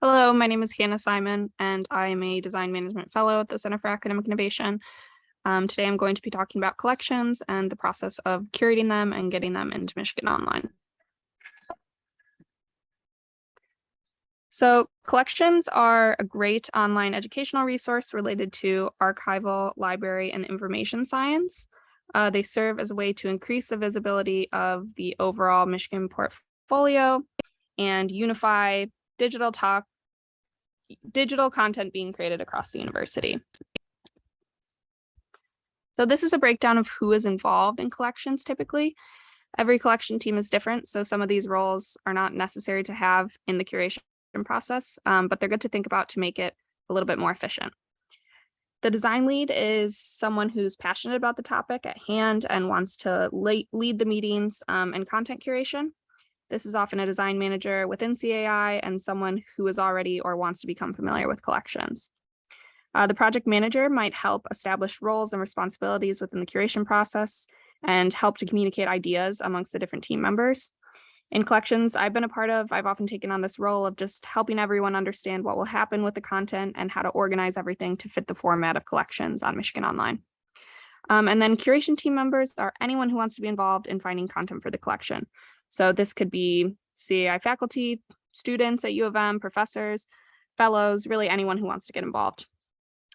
Hello, my name is Hannah Simon, and I am a Design Management Fellow at the Center for Academic Innovation. Today I'm going to be talking about collections and the process of curating them and getting them into Michigan Online. So collections are a great online educational resource related to archival, library, and information science. They serve as a way to increase the visibility of the overall Michigan portfolio and unify digital content being created across the university. So this is a breakdown of who is involved in collections typically. Every collection team is different, so some of these roles are not necessary to have in the curation process, but they're good to think about to make it a little bit more efficient. The design lead is someone who's passionate about the topic at hand and wants to lead the meetings and content curation. This is often a design manager within CAI and someone who is already or wants to become familiar with collections. The project manager might help establish roles and responsibilities within the curation process and help to communicate ideas amongst the different team members. In collections I've been a part of, I've often taken on this role of just helping everyone understand what will happen with the content and how to organize everything to fit the format of collections on Michigan Online. And then curation team members are anyone who wants to be involved in finding content for the collection. So this could be CAI faculty, students at U of M, professors, fellows, really anyone who wants to get involved.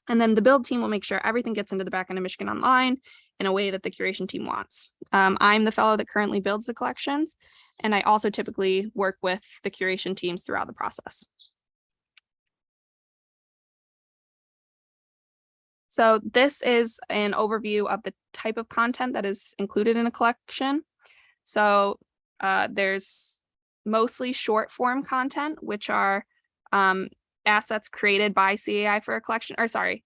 And then the build team will make sure everything gets into the back end of Michigan Online in a way that the curation team wants. I'm the fellow that currently builds the collections, and I also typically work with the curation teams throughout the process. So this is an overview of the type of content that is included in a collection. So there's mostly short form content, which are assets created by CAI for a collection, or sorry,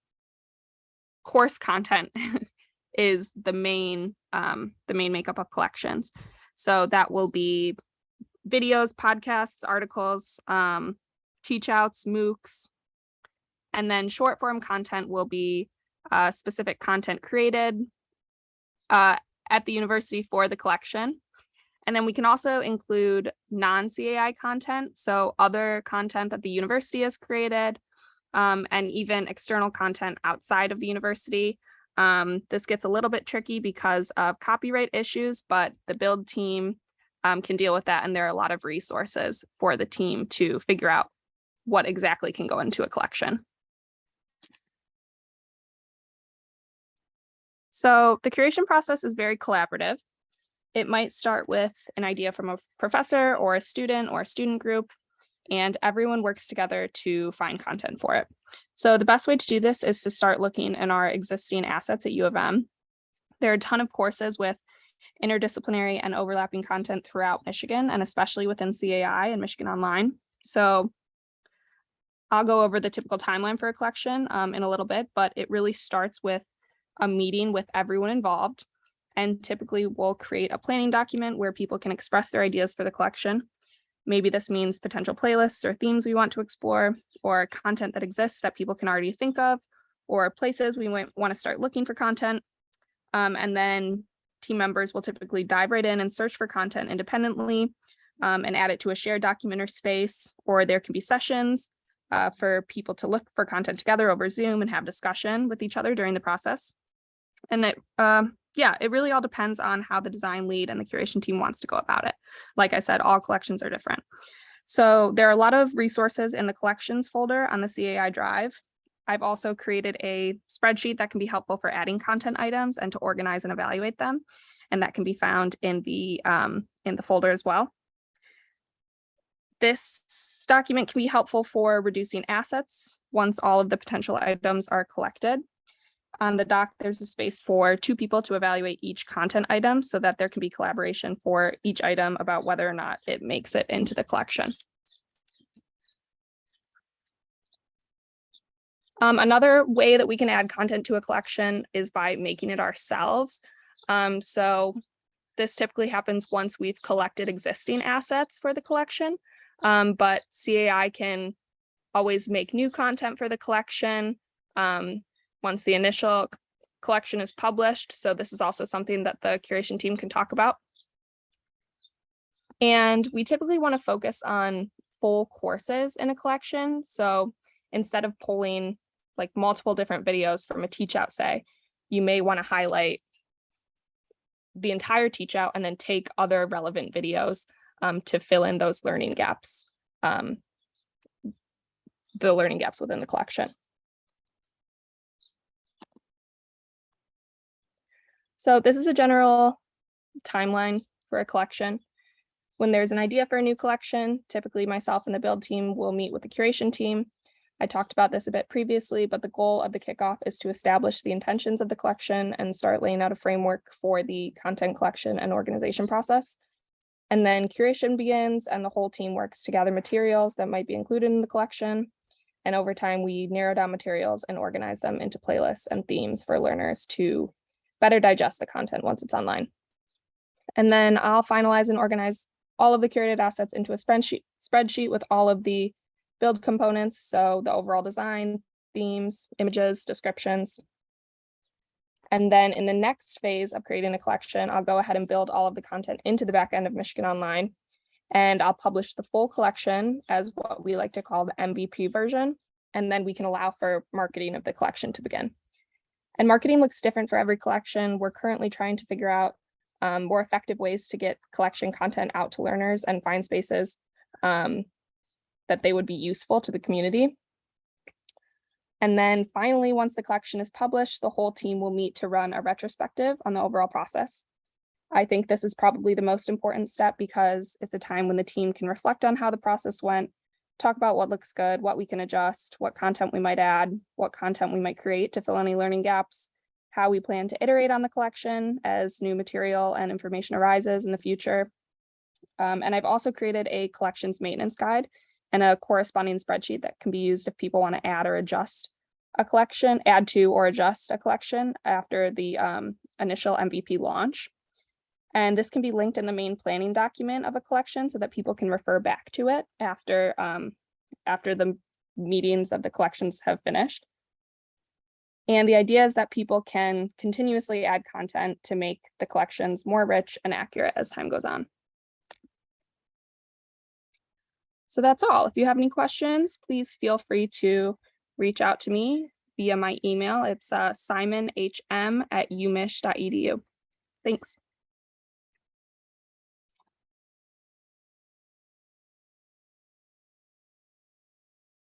course content is the main makeup of collections. So that will be videos, podcasts, articles, teach outs, MOOCs, and then short form content will be specific content created at the university for the collection. And then we can also include non-CAI content, so other content that the university has created, and even external content outside of the university. This gets a little bit tricky because of copyright issues, but the build team can deal with that, and there are a lot of resources for the team to figure out what exactly can go into a collection. So the curation process is very collaborative. It might start with an idea from a professor or a student group, and everyone works together to find content for it. So the best way to do this is to start looking in our existing assets at U of M. There are a ton of courses with interdisciplinary and overlapping content throughout Michigan, and especially within CAI and Michigan Online. So I'll go over the typical timeline for a collection in a little bit, but it really starts with a meeting with everyone involved. And typically we'll create a planning document where people can express their ideas for the collection. Maybe this means potential playlists or themes we want to explore, or content that exists that people can already think of, or places we might want to start looking for content. And then team members will typically dive right in and search for content independently and add it to a shared document or space, or there can be sessions for people to look for content together over Zoom and have discussion with each other during the process. And it really all depends on how the design lead and the curation team wants to go about it. Like I said, all collections are different. So there are a lot of resources in the collections folder on the CAI drive. I've also created a spreadsheet that can be helpful for adding content items and to organize and evaluate them. And that can be found in the folder as well. This document can be helpful for reducing assets once all of the potential items are collected. On the doc, there's a space for 2 people to evaluate each content item so that there can be collaboration for each item about whether or not it makes it into the collection. Another way that we can add content to a collection is by making it ourselves. So this typically happens once we've collected existing assets for the collection, but CAI can always make new content for the collection once the initial collection is published. So this is also something that the curation team can talk about. And we typically want to focus on full courses in a collection. So instead of pulling like multiple different videos from a teach out, say, you may want to highlight the entire teach out and then take other relevant videos to fill in those learning gaps, the learning gaps within the collection. So this is a general timeline for a collection. When there's an idea for a new collection, typically myself and the build team will meet with the curation team. I talked about this a bit previously, but the goal of the kickoff is to establish the intentions of the collection and start laying out a framework for the content collection and organization process. And then curation begins and the whole team works to gather materials that might be included in the collection. And over time, we narrow down materials and organize them into playlists and themes for learners to better digest the content once it's online. And then I'll finalize and organize all of the curated assets into a spreadsheet with all of the build components. So the overall design, themes, images, descriptions. And then in the next phase of creating a collection, I'll go ahead and build all of the content into the back end of Michigan Online. And I'll publish the full collection as what we like to call the MVP version. And then we can allow for marketing of the collection to begin. And marketing looks different for every collection. We're currently trying to figure out more effective ways to get collection content out to learners and find spaces that they would be useful to the community. And then finally, once the collection is published, the whole team will meet to run a retrospective on the overall process. I think this is probably the most important step because it's a time when the team can reflect on how the process went, talk about what looks good, what we can adjust, what content we might add, what content we might create to fill any learning gaps, how we plan to iterate on the collection as new material and information arises in the future. And I've also created a collections maintenance guide and a corresponding spreadsheet that can be used if people want to add or adjust a collection, add to or adjust a collection after the initial MVP launch. And this can be linked in the main planning document of a collection so that people can refer back to it after the meetings of the collections have finished. And the idea is that people can continuously add content to make the collections more rich and accurate as time goes on. So that's all. If you have any questions, please feel free to reach out to me via my email. It's simonhm@umich.edu. Thanks.